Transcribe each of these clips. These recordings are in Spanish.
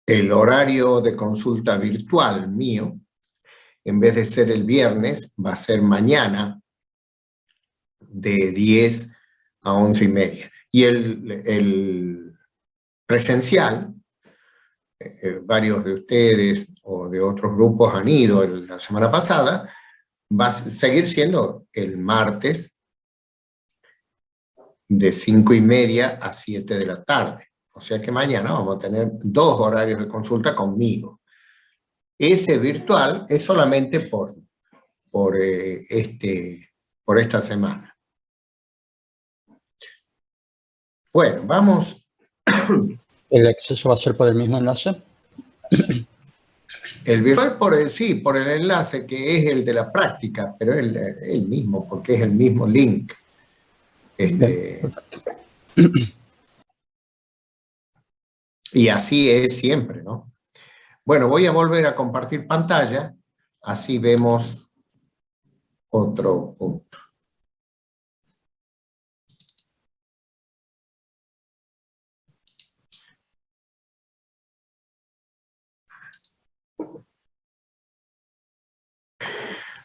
el horario de consulta virtual mío, en vez de ser el viernes, va a ser mañana de 10 a 11:30. Y el presencial, varios de ustedes o de otros grupos han ido la semana pasada, va a seguir siendo el martes de 5:30 a 7 de la tarde. O sea que mañana vamos a tener 2 horarios de consulta conmigo. Ese virtual es solamente por esta semana. Bueno, vamos. ¿El acceso va a ser por el mismo enlace? El virtual por el enlace que es el de la práctica, pero es el mismo, porque es el mismo link. Perfecto. Y así es siempre, ¿no? Bueno, voy a volver a compartir pantalla, así vemos otro punto.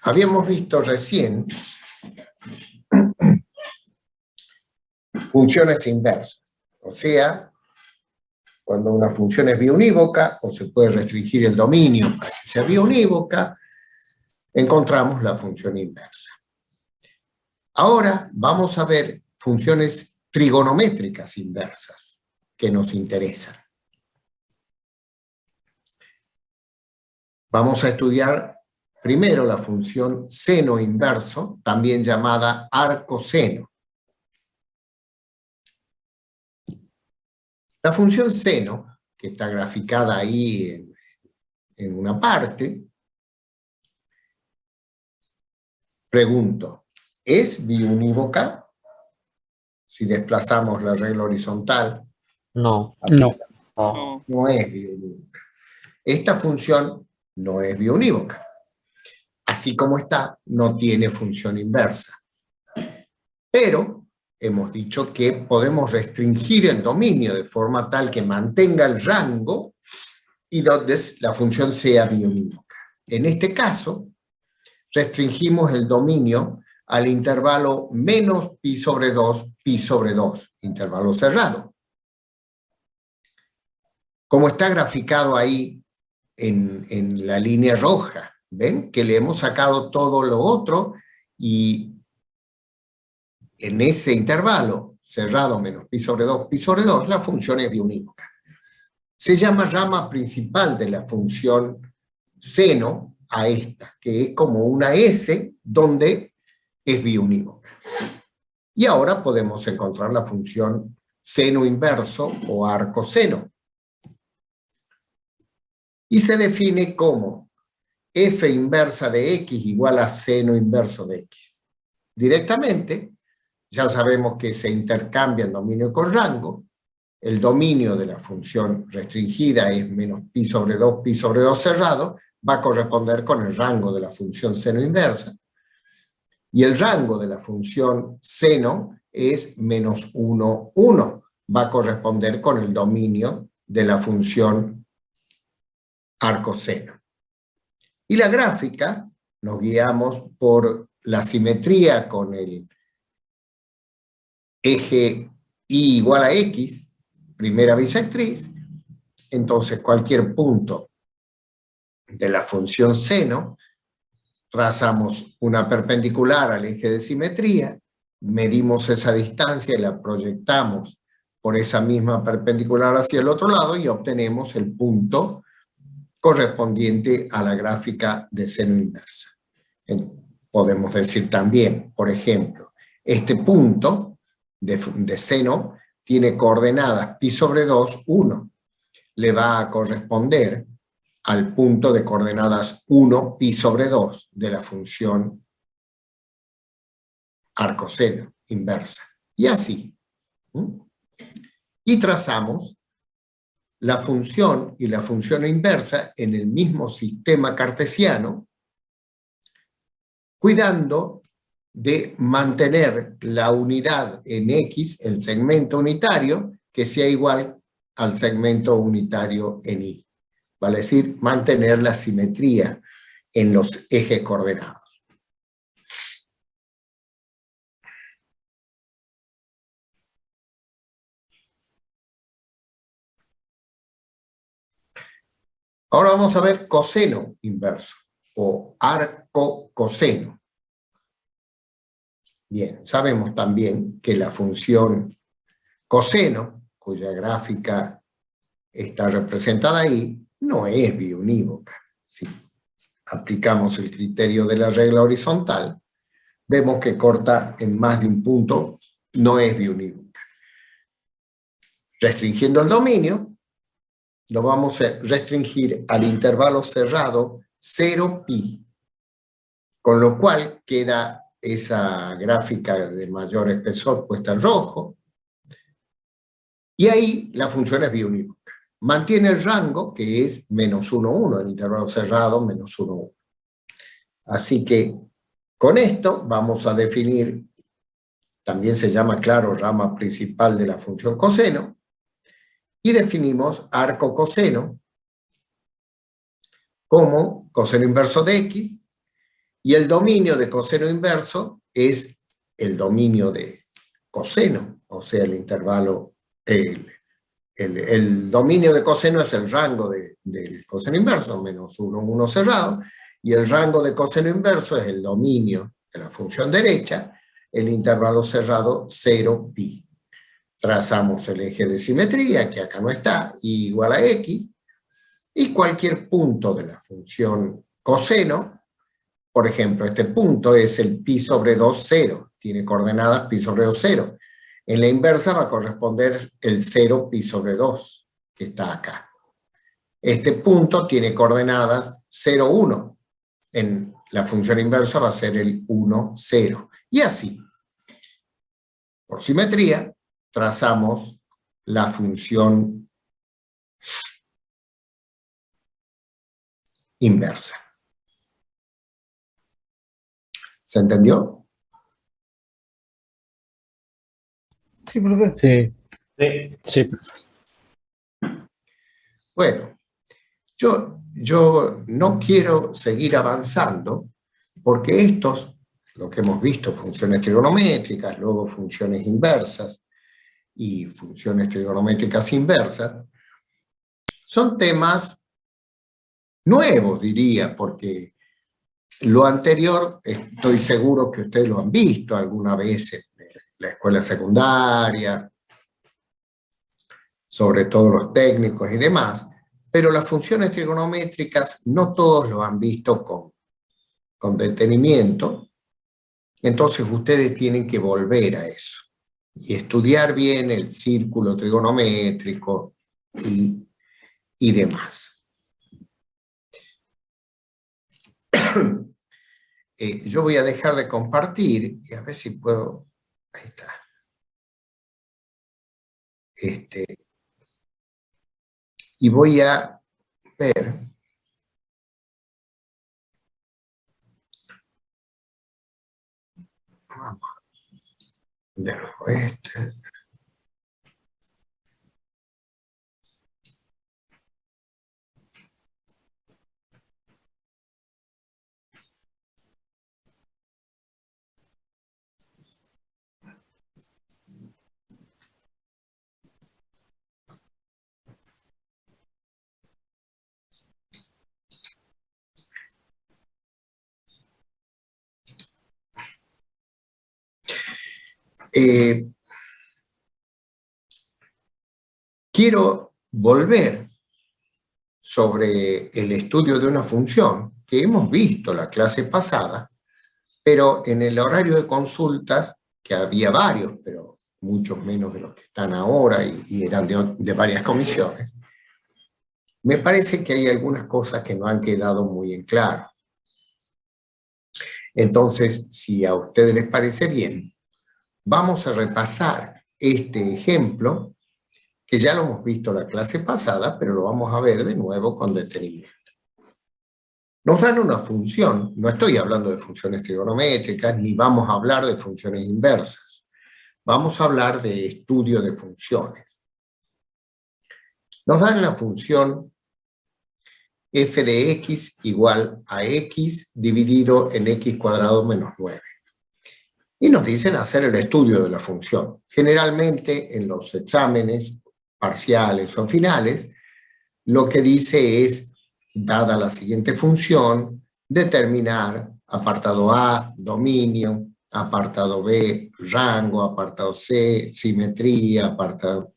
Habíamos visto recién funciones inversas, o sea, cuando una función es biunívoca o se puede restringir el dominio para que sea biunívoca, encontramos la función inversa. Ahora vamos a ver funciones trigonométricas inversas que nos interesan. Vamos a estudiar primero la función seno inverso, también llamada arcoseno. La función seno, que está graficada ahí en una parte, pregunto, ¿es biunívoca? Si desplazamos la regla horizontal. No. No es biunívoca. Esta función no es biunívoca. Así como está, no tiene función inversa. Pero hemos dicho que podemos restringir el dominio de forma tal que mantenga el rango y donde la función sea biunívoca. En este caso, restringimos el dominio al intervalo menos pi sobre 2, intervalo cerrado. Como está graficado ahí en la línea roja, ¿ven? Que le hemos sacado todo lo otro y en ese intervalo cerrado menos pi sobre 2, la función es biunívoca. Se llama rama principal de la función seno a esta, que es como una S donde es biunívoca. Y ahora podemos encontrar la función seno inverso o arcoseno. Y se define como f inversa de x igual a seno inverso de x. Directamente, ya sabemos que se intercambian dominio con rango. El dominio de la función restringida es menos pi sobre 2 cerrado, va a corresponder con el rango de la función seno inversa. Y el rango de la función seno es menos 1, 1. Va a corresponder con el dominio de la función arcoseno. Y la gráfica, nos guiamos por la simetría con el eje y igual a x, primera bisectriz. Entonces cualquier punto de la función seno, trazamos una perpendicular al eje de simetría, medimos esa distancia y la proyectamos por esa misma perpendicular hacia el otro lado y obtenemos el punto correspondiente a la gráfica de seno inversa. Podemos decir también, por ejemplo, este punto de seno tiene coordenadas pi sobre 2, 1. Le va a corresponder al punto de coordenadas 1, pi sobre 2 de la función arcoseno inversa. Y así. Y trazamos la función y la función inversa en el mismo sistema cartesiano, cuidando de mantener la unidad en X, el segmento unitario, que sea igual al segmento unitario en Y. vale decir, mantener la simetría en los ejes coordenados. Ahora vamos a ver coseno inverso o arco coseno. Bien, sabemos también que la función coseno, cuya gráfica está representada ahí, no es biunívoca. Si aplicamos el criterio de la regla horizontal, vemos que corta en más de un punto, no es biunívoca. Restringiendo el dominio, lo vamos a restringir al intervalo cerrado 0pi, con lo cual queda esa gráfica de mayor espesor puesta en rojo, y ahí la función es biunívoca. Mantiene el rango, que es menos 1, 1, el intervalo cerrado menos 1, 1. Así que con esto vamos a definir, también se llama, claro, rama principal de la función coseno, y definimos arco coseno como coseno inverso de x, y el dominio de coseno inverso es el dominio de coseno, o sea, el intervalo, el dominio de coseno es el rango del coseno inverso, menos 1, 1 cerrado, y el rango de coseno inverso es el dominio de la función derecha, el intervalo cerrado 0pi. Trazamos el eje de simetría, que acá no está, y igual a x, y cualquier punto de la función coseno, por ejemplo, este punto es el pi sobre 2, 0, tiene coordenadas pi sobre 2, 0. En la inversa va a corresponder el 0 pi sobre 2, que está acá. Este punto tiene coordenadas 0, 1. En la función inversa va a ser el 1, 0. Y así, por simetría, trazamos la función inversa. ¿Se entendió? Sí, profe. Sí, Sí. sí. Bueno, yo no quiero seguir avanzando porque estos, lo que hemos visto, funciones trigonométricas, luego funciones inversas y funciones trigonométricas inversas, son temas nuevos, diría, porque lo anterior estoy seguro que ustedes lo han visto alguna vez en la escuela secundaria, sobre todo los técnicos y demás, pero las funciones trigonométricas no todos lo han visto con detenimiento, entonces ustedes tienen que volver a eso y estudiar bien el círculo trigonométrico y demás. Yo voy a dejar de compartir y a ver si puedo... Ahí está. Y voy a ver... De nuevo este. Quiero volver sobre el estudio de una función que hemos visto la clase pasada, pero en el horario de consultas, que había varios, pero muchos menos de los que están ahora y eran de varias comisiones, me parece que hay algunas cosas que no han quedado muy en claro. Entonces, si a ustedes les parece bien, vamos a repasar este ejemplo, que ya lo hemos visto la clase pasada, pero lo vamos a ver de nuevo con detenimiento. Nos dan una función, no estoy hablando de funciones trigonométricas, ni vamos a hablar de funciones inversas. Vamos a hablar de estudio de funciones. Nos dan la función f de x igual a x dividido en x cuadrado menos 9. Y nos dicen hacer el estudio de la función. Generalmente en los exámenes parciales o finales, lo que dice es, dada la siguiente función, determinar apartado A, dominio, apartado B, rango, apartado C, simetría, apartado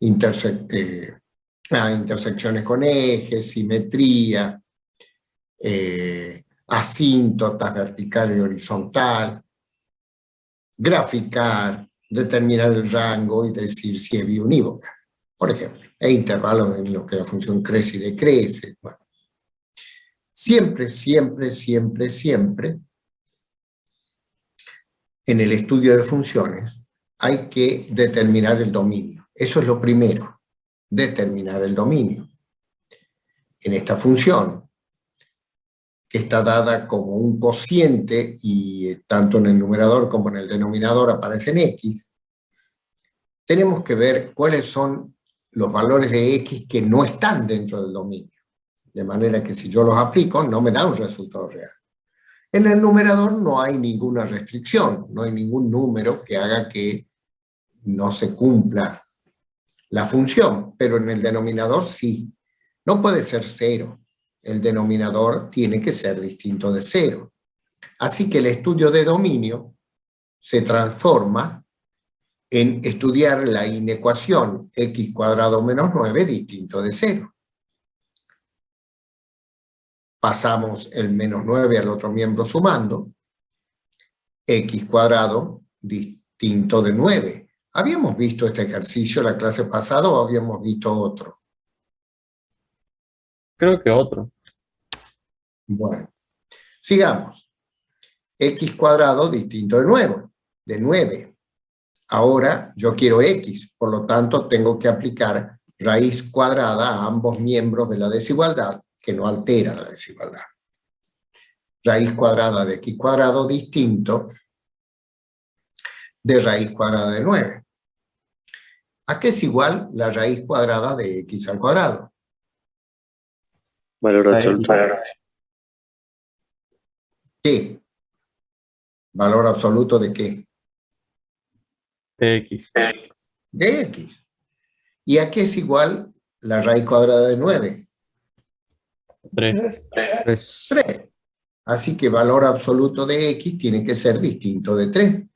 intersecciones con ejes, simetría, asíntotas vertical y horizontal, graficar, determinar el rango y decir si es biunívoca, por ejemplo, e intervalos en los que la función crece y decrece. Bueno. Siempre, siempre, siempre, siempre, en el estudio de funciones hay que determinar el dominio. Eso es lo primero, determinar el dominio. En esta función, que está dada como un cociente y tanto en el numerador como en el denominador aparecen x, tenemos que ver cuáles son los valores de x que no están dentro del dominio. De manera que si yo los aplico, no me da un resultado real. En el numerador no hay ninguna restricción, no hay ningún número que haga que no se cumpla la función, pero en el denominador sí. No puede ser 0. El denominador tiene que ser distinto de 0. Así que el estudio de dominio se transforma en estudiar la inecuación x cuadrado menos 9 distinto de 0. Pasamos el menos 9 al otro miembro sumando, x cuadrado distinto de 9. ¿Habíamos visto este ejercicio la clase pasada o habíamos visto otro? Creo que otro. Bueno, sigamos. X cuadrado distinto de 9. Ahora yo quiero x, por lo tanto tengo que aplicar raíz cuadrada a ambos miembros de la desigualdad, que no altera la desigualdad. Raíz cuadrada de x cuadrado distinto de raíz cuadrada de 9. ¿A qué es igual la raíz cuadrada de x al cuadrado? Valor absoluto. ¿Qué? ¿Valor absoluto de qué? De x. De x. ¿Y a qué es igual la raíz cuadrada de 9? 3. 3. Así que valor absoluto de x tiene que ser distinto de 3.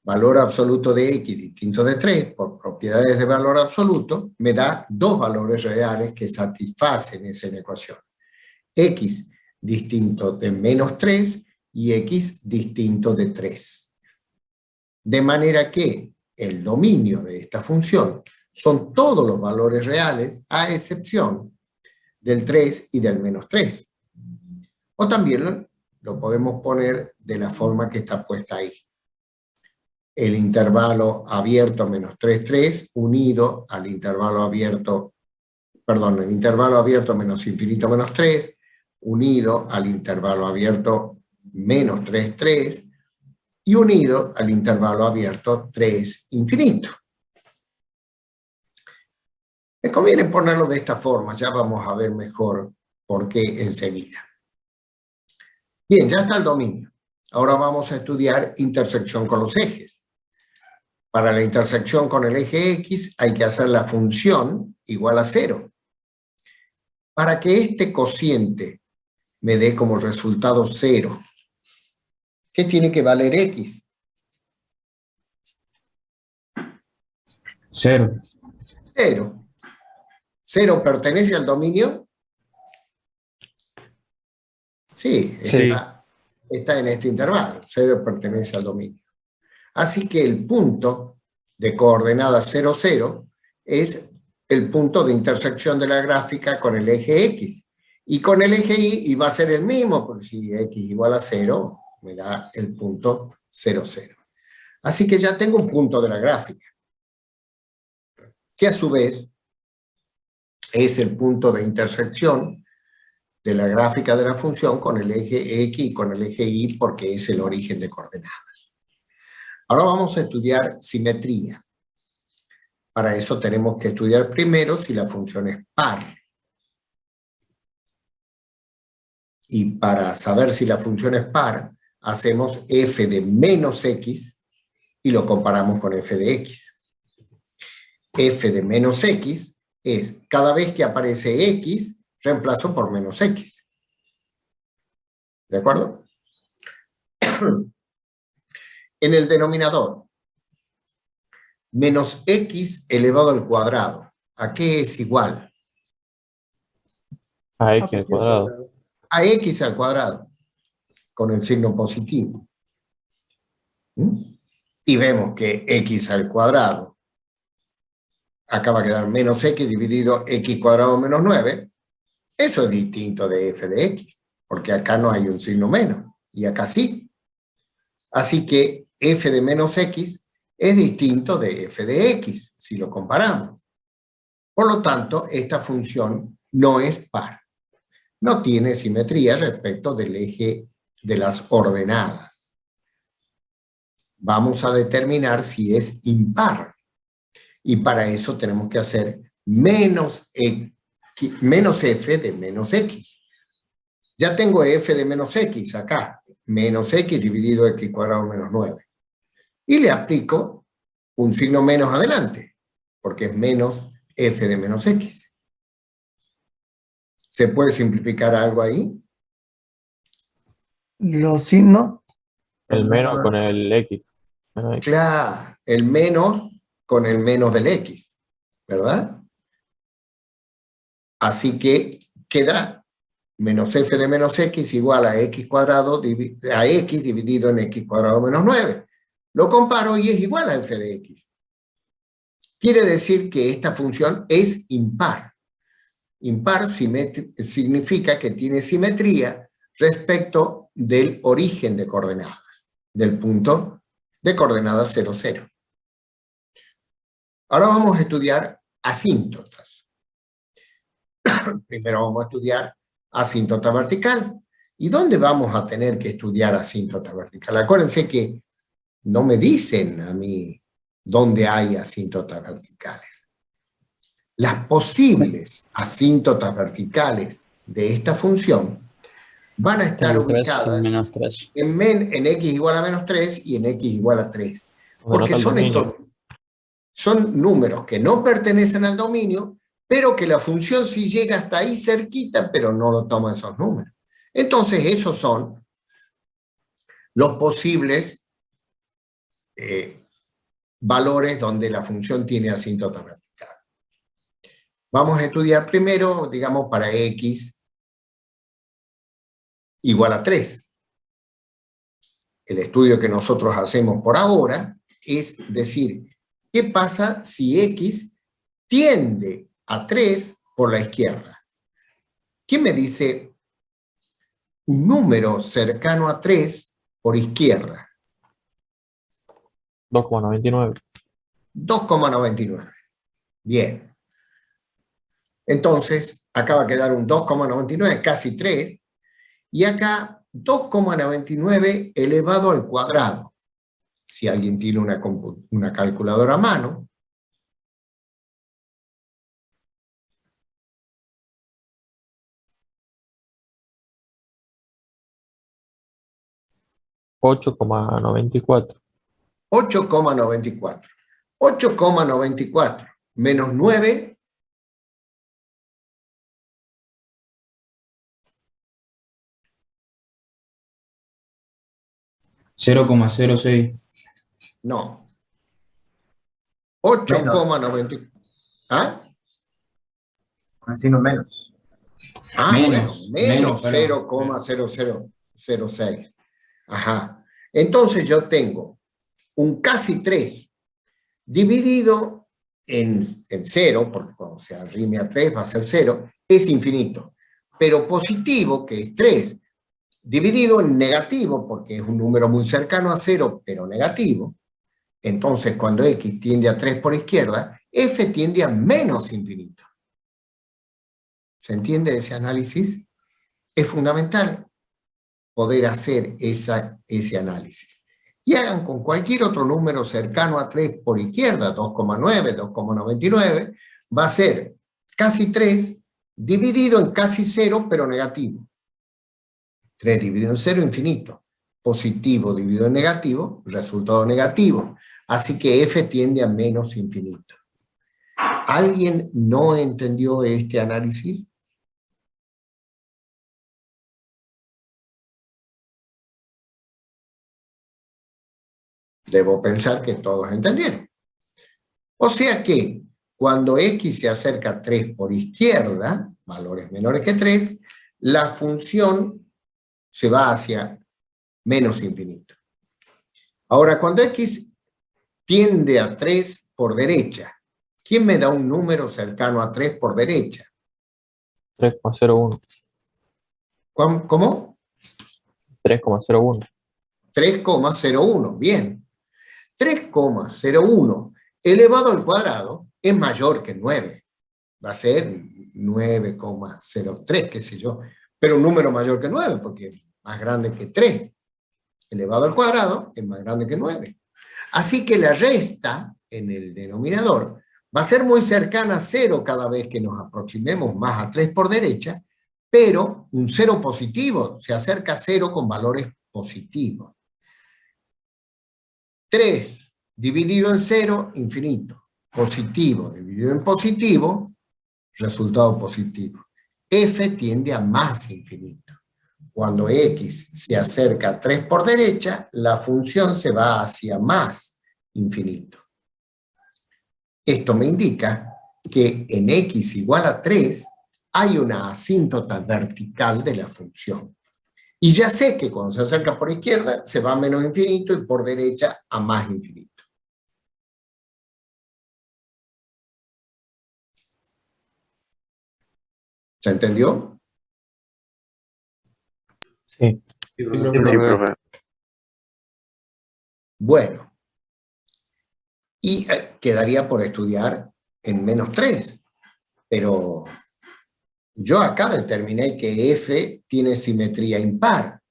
Valor absoluto de x distinto de 3, por propiedades de valor absoluto, me da dos valores reales que satisfacen esa ecuación. X distinto de menos 3 y x distinto de 3. De manera que el dominio de esta función son todos los valores reales a excepción del 3 y del menos 3. O también lo podemos poner de la forma que está puesta ahí. El intervalo abierto menos 3, 3 unido al intervalo abierto, el intervalo abierto menos infinito menos 3 unido al intervalo abierto menos 3, 3 y unido al intervalo abierto 3 infinito. Me conviene ponerlo de esta forma, ya vamos a ver mejor por qué enseguida. Bien, ya está el dominio. Ahora vamos a estudiar intersección con los ejes. Para la intersección con el eje X hay que hacer la función igual a 0. Para que este cociente me dé como resultado 0, ¿qué tiene que valer X? 0. 0. ¿0 pertenece al dominio? Sí, Sí. está en este intervalo. 0 pertenece al dominio. Así que el punto de coordenada 0, 0 es el punto de intersección de la gráfica con el eje X. Y con el eje Y va a ser el mismo, porque si X igual a 0, me da el punto 0, 0. Así que ya tengo un punto de la gráfica, que a su vez es el punto de intersección de la gráfica de la función con el eje X y con el eje Y, porque es el origen de coordenadas. Ahora vamos a estudiar simetría. Para eso tenemos que estudiar primero si la función es par. Y para saber si la función es par, hacemos f de menos x y lo comparamos con f de x. F de menos x es cada vez que aparece x, reemplazo por menos x. ¿De acuerdo? En el denominador, menos x elevado al cuadrado. ¿A qué es igual? A X al cuadrado. A x al cuadrado, con el signo positivo. ¿Mm? Y vemos que x al cuadrado acaba de quedar menos x dividido x cuadrado menos 9. Eso es distinto de f de x, porque acá no hay un signo menos, y acá sí. Así que f de menos x es distinto de f de x, si lo comparamos. Por lo tanto, esta función no es par. No tiene simetría respecto del eje de las ordenadas. Vamos a determinar si es impar. Y para eso tenemos que hacer menos f de menos x. Ya tengo f de menos x acá. Menos x dividido x cuadrado menos 9. Y le aplico un signo menos adelante, porque es menos f de menos x. ¿Se puede simplificar algo ahí? Los signos. El menos con el X. Menos X. Claro, el menos con el menos del x, ¿verdad? Así que queda menos f de menos x igual a x cuadrado a x dividido en x cuadrado menos 9. Lo comparo y es igual a f de x. Quiere decir que esta función es impar. Impar significa que tiene simetría respecto del origen de coordenadas, del punto de coordenadas 0, 0. Ahora vamos a estudiar asíntotas. Primero vamos a estudiar asíntota vertical. ¿Y dónde vamos a tener que estudiar asíntota vertical? Acuérdense que no me dicen a mí dónde hay asíntotas verticales. Las posibles asíntotas verticales de esta función van a estar ubicadas menos 3. en x igual a menos 3 y en x igual a 3. Porque Denota son números que no pertenecen al dominio, pero que la función sí llega hasta ahí cerquita, pero no lo toma esos números. Entonces esos son los posibles valores donde la función tiene asíntota vertical. Vamos a estudiar primero, digamos, para x igual a 3. El estudio que nosotros hacemos por ahora es decir, ¿qué pasa si x tiende a 3 por la izquierda? ¿Quién me dice un número cercano a 3 por izquierda? 2,99. 2,99. Bien. Entonces, acá va a quedar un 2,99, casi 3. Y acá 2,99 elevado al cuadrado. Si alguien tiene una calculadora a mano, 8,94. 8,94. 8,94 menos 9. 0,06. No. 8,94. ¿Ah? Sino menos. Ah, Menos, bueno, menos perdón. 0,0006. Ajá. Entonces yo tengo un casi 3 dividido en 0, porque cuando se arrime a 3 va a ser 0, es infinito. Pero positivo, que es 3, dividido en negativo, porque es un número muy cercano a 0, pero negativo. Entonces, cuando x tiende a 3 por izquierda, f tiende a menos infinito. ¿Se entiende ese análisis? Es fundamental poder hacer ese análisis. Y hagan con cualquier otro número cercano a 3 por izquierda, 2,9, 2,99, va a ser casi 3 dividido en casi 0, pero negativo. 3 dividido en 0, infinito. Positivo dividido en negativo, resultado negativo. Así que f tiende a menos infinito. ¿Alguien no entendió este análisis? Debo pensar que todos entendieron. O sea que cuando x se acerca a 3 por izquierda, valores menores que 3, la función se va hacia menos infinito. Ahora, cuando x tiende a 3 por derecha, ¿quién me da un número cercano a 3 por derecha? 3,01. ¿Cómo? 3,01. 3,01, bien. 3,01 elevado al cuadrado es mayor que 9. Va a ser 9,03, qué sé yo. Pero un número mayor que 9, porque es más grande que 3. Elevado al cuadrado es más grande que 9. Así que la resta en el denominador va a ser muy cercana a 0 cada vez que nos aproximemos más a 3 por derecha, pero un 0 positivo se acerca a 0 con valores positivos. 3 dividido en 0, infinito. Positivo dividido en positivo, resultado positivo. F tiende a más infinito. Cuando x se acerca a 3 por derecha, la función se va hacia más infinito. Esto me indica que en x igual a 3 hay una asíntota vertical de la función. Y ya sé que cuando se acerca por izquierda se va a menos infinito y por derecha a más infinito. ¿Se entendió? Sí. Sí, Sí, profe. Bueno. Y quedaría por estudiar en menos 3. Pero yo acá determiné que F tiene simetría impar.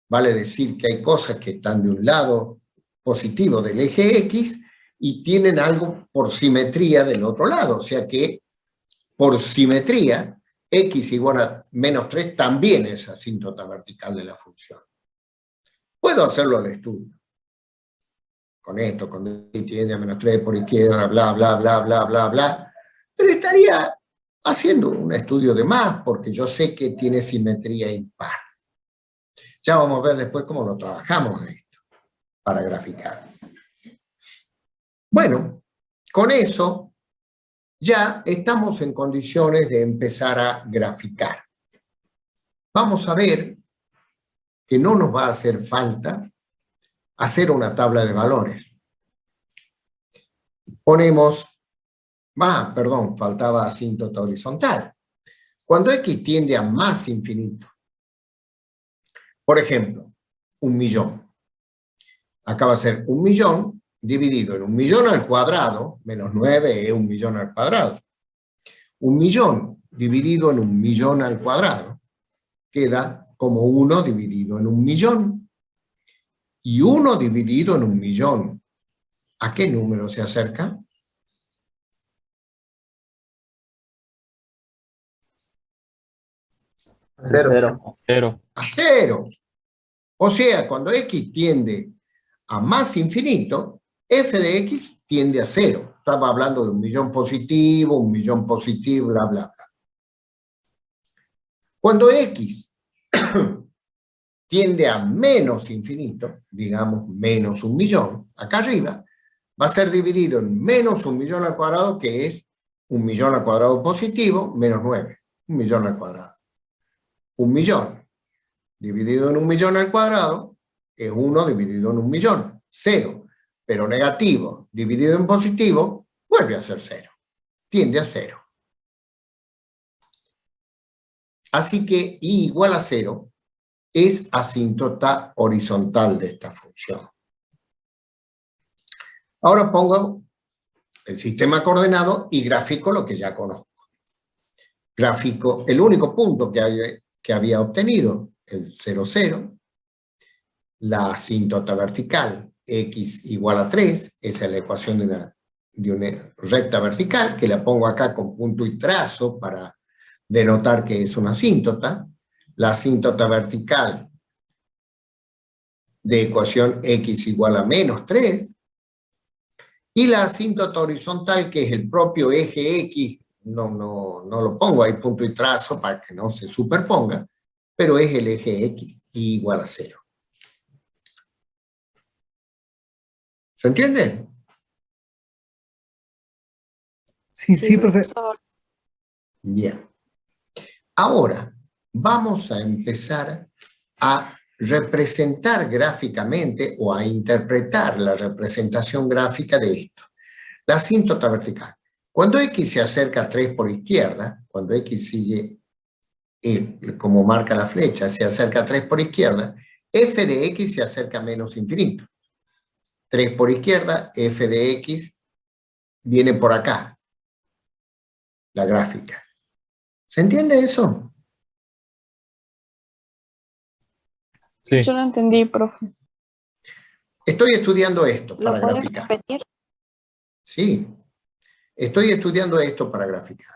Vale decir que hay cosas que están de un lado positivo del eje X y tienen algo por simetría del otro lado. O sea que por simetría, X igual a menos 3 también es asíntota vertical de la función. Puedo hacerlo al estudio. Con esto, con y tiende a menos 3 por izquierda, bla, bla, bla, bla, bla, bla. Pero estaría haciendo un estudio de más, porque yo sé que tiene simetría impar. Ya vamos a ver después cómo lo trabajamos esto, para graficar. Bueno, con eso ya estamos en condiciones de empezar a graficar. Vamos a ver que no nos va a hacer falta hacer una tabla de valores. Ponemos, perdón, faltaba asíntota horizontal. Cuando x tiende a más infinito, por ejemplo, 1.000.000. Acá va a ser 1.000.000 dividido en 1.000.000 al cuadrado, menos 9 es 1.000.000 al cuadrado. 1.000.000 dividido en 1.000.000 al cuadrado queda como 1 dividido en 1.000.000. Y 1 dividido en 1.000.000, ¿a qué número se acerca? Cero. Cero. A 0. O sea, cuando x tiende a más infinito, f de x tiende a 0. Estaba hablando de 1.000.000 positivo, 1.000.000 positivo, bla, bla, bla. Cuando x tiende a menos infinito, digamos menos 1.000.000, acá arriba, va a ser dividido en menos 1.000.000 al cuadrado, que es 1.000.000 al cuadrado positivo, menos 9, 1.000.000 al cuadrado. 1.000.000 dividido en 1.000.000 al cuadrado es 1 dividido en 1.000.000, 0. Pero negativo dividido en positivo vuelve a ser 0. Tiende a 0. Así que y igual a 0 es asíntota horizontal de esta función. Ahora pongo el sistema coordenado y grafico lo que ya conozco. Grafico el único punto que había obtenido, el 0, 0. La asíntota vertical, x igual a 3, esa es la ecuación de una recta vertical, que la pongo acá con punto y trazo para denotar que es una asíntota. la asíntota vertical de ecuación x igual a menos 3, y la asíntota horizontal, que es el propio eje x, no lo pongo ahí punto y trazo para que no se superponga, pero es el eje x igual a 0. ¿Se entiende? Sí, profe. Bien. Ahora vamos a empezar a representar gráficamente o a interpretar la representación gráfica de esto. La asíntota vertical. Cuando x se acerca a 3 por izquierda, cuando x sigue, como marca la flecha, se acerca a 3 por izquierda, f de x se acerca a menos infinito. 3 por izquierda, f de x viene por acá, la gráfica. ¿Se entiende eso? Sí. Yo no entendí, profe. Estoy estudiando esto ¿Lo para puedes graficar. repetir? Sí, estoy estudiando esto para graficar.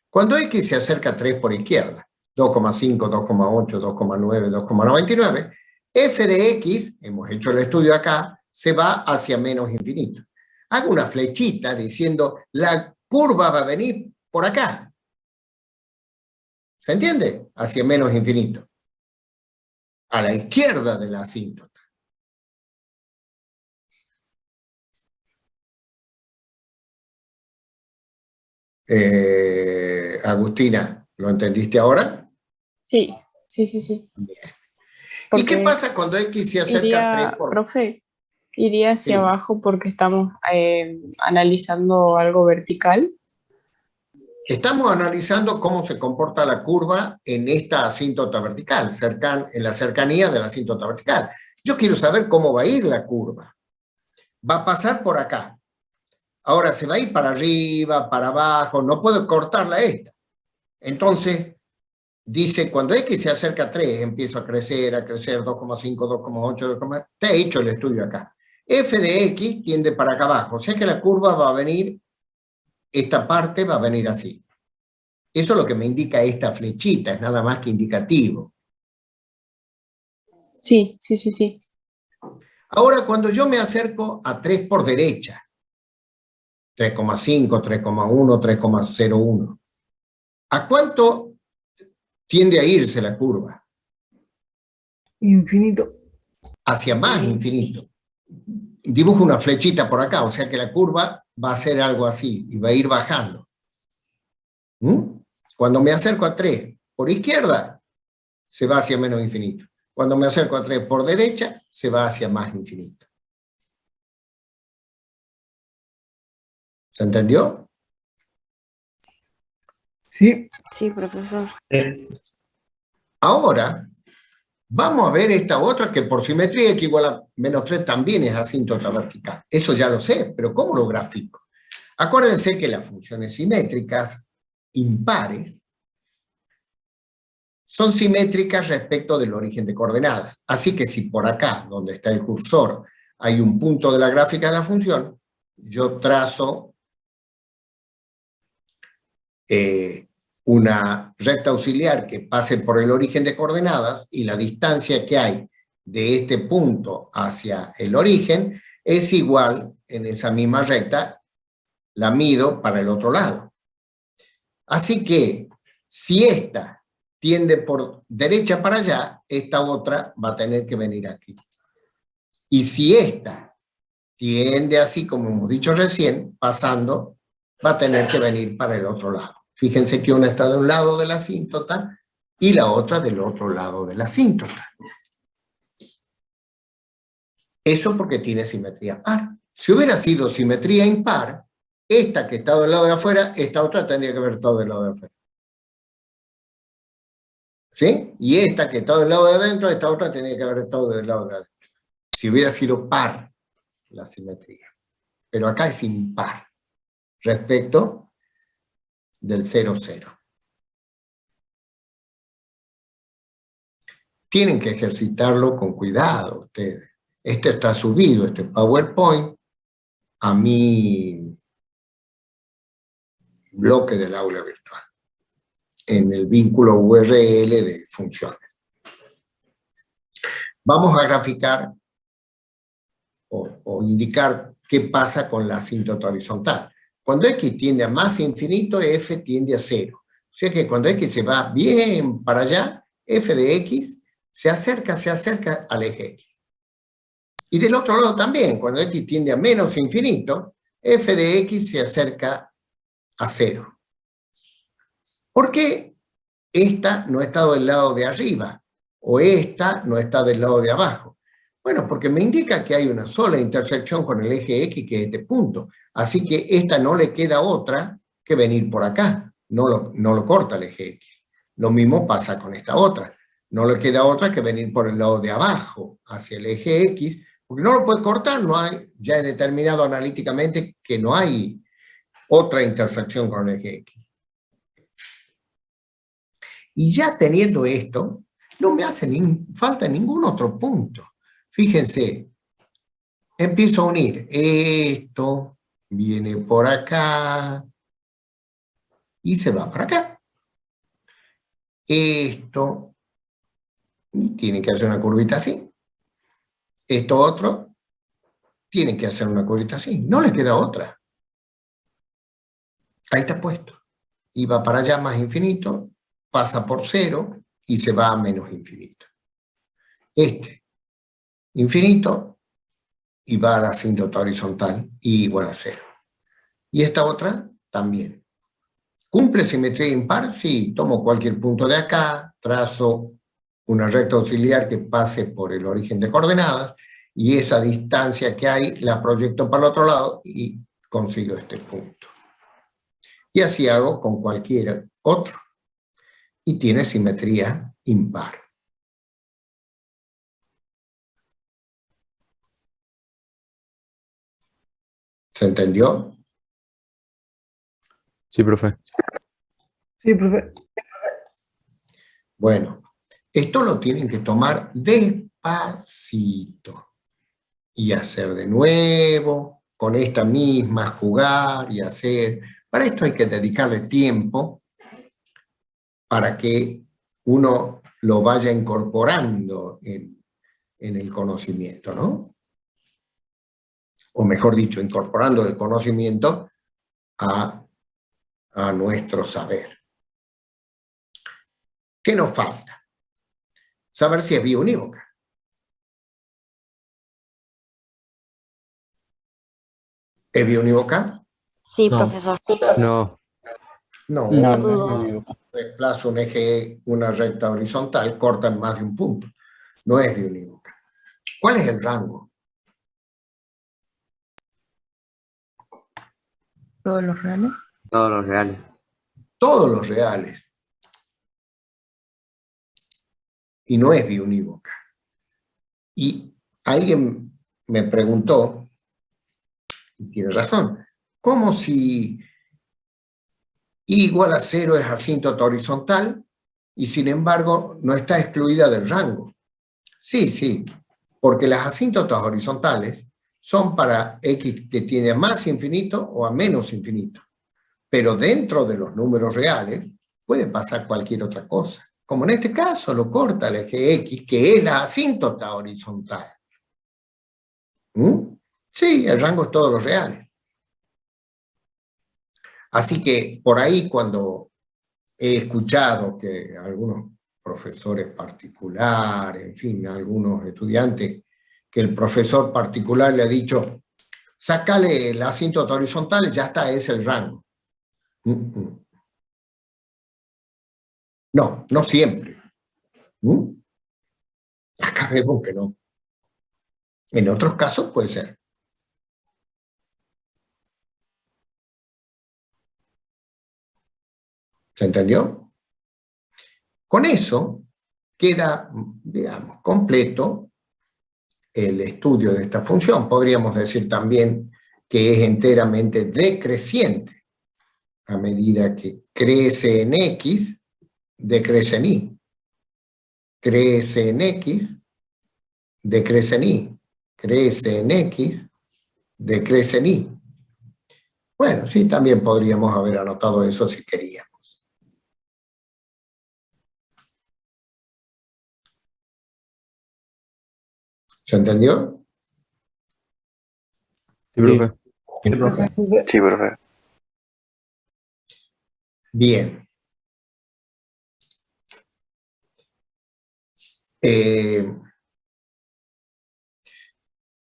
Cuando x se acerca a 3 por izquierda, 2,5, 2,8, 2,9, 2,99, f de x, hemos hecho el estudio acá, se va hacia menos infinito. Hago una flechita diciendo, la curva va a venir por acá. ¿Se entiende? Hacia menos infinito. A la izquierda de la asíntota. Agustina, ¿lo entendiste ahora? Sí. Bien. ¿Y Porque qué pasa cuando x se acerca a 3 iría, por... profe, iría hacia Sí. abajo porque estamos analizando algo vertical. Estamos analizando cómo se comporta la curva en esta asíntota vertical, en la cercanía de la asíntota vertical. Yo quiero saber cómo va a ir la curva. Va a pasar por acá. Ahora se va a ir para arriba, para abajo, no puedo cortarla esta. Entonces, dice, cuando x se acerca a 3, empiezo a crecer, 2,5, 2,8, 2,9. Te he hecho el estudio acá. F de x tiende para acá abajo, o sea que la curva va a venir, esta parte va a venir así. Eso es lo que me indica esta flechita, es nada más que indicativo. Sí. Ahora, cuando yo me acerco a 3 por derecha, 3,5, 3,1, 3,01, ¿a cuánto tiende a irse la curva? Infinito. Hacia más infinito. Dibujo una flechita por acá, o sea que la curva va a ser algo así, y va a ir bajando. Cuando me acerco a 3 por izquierda, se va hacia menos infinito. Cuando me acerco a 3 por derecha, se va hacia más infinito. ¿Se entendió? Sí. Sí, profesor. Ahora, vamos a ver esta otra que por simetría x igual a menos 3 también es asíntota vertical. Eso ya lo sé, pero ¿cómo lo grafico? Acuérdense que las funciones simétricas impares son simétricas respecto del origen de coordenadas. Así que si por acá, donde está el cursor, hay un punto de la gráfica de la función, yo trazo una recta auxiliar que pase por el origen de coordenadas y la distancia que hay de este punto hacia el origen es igual en esa misma recta, la mido para el otro lado. Así que si esta tiende por derecha para allá, esta otra va a tener que venir aquí. Y si esta tiende así, como hemos dicho recién, pasando, va a tener que venir para el otro lado. Fíjense que una está de un lado de la asíntota y la otra del otro lado de la asíntota. Eso porque tiene simetría par. Si hubiera sido simetría impar, esta que está del lado de afuera, esta otra tendría que haber estado del lado de afuera. ¿Sí? Y esta que está del lado de adentro, esta otra tenía que haber estado del lado de adentro. Si hubiera sido par la simetría. Pero acá es impar respecto del 0, 0. Tienen que ejercitarlo con cuidado ustedes. Este está subido, este PowerPoint, a mi bloque del aula virtual, en el vínculo URL de funciones. Vamos a graficar o indicar qué pasa con la asíntota horizontal. Cuando x tiende a más infinito, f tiende a 0. O sea que cuando x se va bien para allá, f de x se acerca al eje x. Y del otro lado también, cuando x tiende a menos infinito, f de x se acerca a 0. ¿Por qué esta no está del lado de arriba? O esta no está del lado de abajo. Bueno, porque me indica que hay una sola intersección con el eje X, que es este punto. Así que esta no le queda otra que venir por acá. No lo corta el eje X. Lo mismo pasa con esta otra. No le queda otra que venir por el lado de abajo, hacia el eje X, porque no lo puede cortar. No hay, ya he determinado analíticamente que no hay otra intersección con el eje X. Y ya teniendo esto, no me hace falta ningún otro punto. Fíjense, empiezo a unir. Esto viene por acá y se va para acá. Esto tiene que hacer una curvita así. Esto otro tiene que hacer una curvita así. No le queda otra. Ahí está puesto. Y va para allá más infinito, pasa por 0 y se va a menos infinito. Este, infinito, y va a la asíntota horizontal y igual a 0. Y esta otra también. ¿Cumple simetría impar? Sí, tomo cualquier punto de acá, trazo una recta auxiliar que pase por el origen de coordenadas, y esa distancia que hay la proyecto para el otro lado y consigo este punto. Y así hago con cualquier otro. Y tiene simetría impar. ¿Se entendió? Sí, profe. Sí, profe. Bueno, esto lo tienen que tomar despacito y hacer de nuevo, con esta misma, jugar y hacer. Para esto hay que dedicarle tiempo para que uno lo vaya incorporando en el conocimiento, ¿no? O mejor dicho, incorporando el conocimiento a nuestro saber. ¿Qué nos falta? Saber si es biunívoca. ¿Es biunívoca? Sí, No. profesor. No. No, No, dudo. desplaza un eje, una recta horizontal, corta en más de un punto. No es biunívoca. ¿Cuál es el rango? Todos los reales. Todos los reales. Todos los reales. Y no es biunívoca. Y alguien me preguntó, y tiene razón, ¿cómo si I igual a 0 es asíntota horizontal y sin embargo no está excluida del rango? Sí, porque las asíntotas horizontales son para x que tiene a más infinito o a menos infinito. Pero dentro de los números reales puede pasar cualquier otra cosa. Como en este caso lo corta el eje x, que es la asíntota horizontal. Sí, el rango es todos los reales. Así que por ahí cuando he escuchado que algunos profesores particulares, en fin, algunos estudiantes, que el profesor particular le ha dicho, sácale la asíntota horizontal, ya está, es el rango. No, no siempre. Acá vemos que no. En otros casos puede ser. ¿Se entendió? Con eso queda, digamos, completo el estudio de esta función. Podríamos decir también que es enteramente decreciente. A medida que crece en X, decrece en Y. Crece en X, decrece en Y. Crece en X, decrece en Y. Bueno, sí, también podríamos haber anotado eso si queríamos. ¿Se entendió? Sí, profe. Sí, profe. Bien.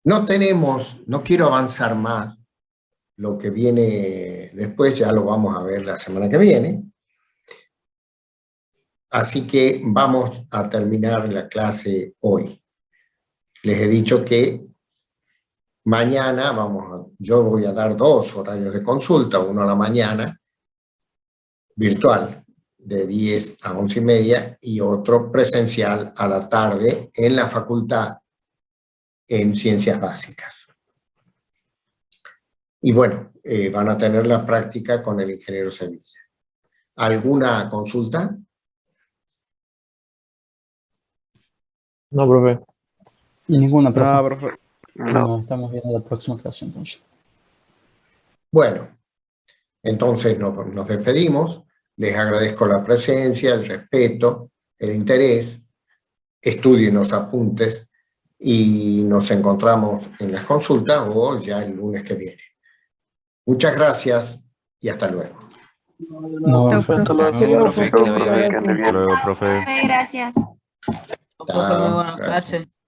No quiero avanzar más. Lo que viene después ya lo vamos a ver la semana que viene. Así que vamos a terminar la clase hoy. Les he dicho que mañana yo voy a dar 2 horarios de consulta, uno a la mañana, virtual, de 10 a 11:30, y otro presencial a la tarde en la facultad en Ciencias Básicas. Y bueno, van a tener la práctica con el ingeniero Sevilla. ¿Alguna consulta? No, profe. Ninguna, profe. No, profe. No. Nos estamos viendo la próxima clase entonces. Bueno, entonces nos despedimos. Les agradezco la presencia, el respeto, el interés. Estudien los apuntes y nos encontramos en las consultas o ya el lunes que viene. Muchas gracias y hasta luego. No, Hasta luego, profe, que vaya bien. Hasta luego, profe. Gracias. Chao. Muy buena Gracias. clase.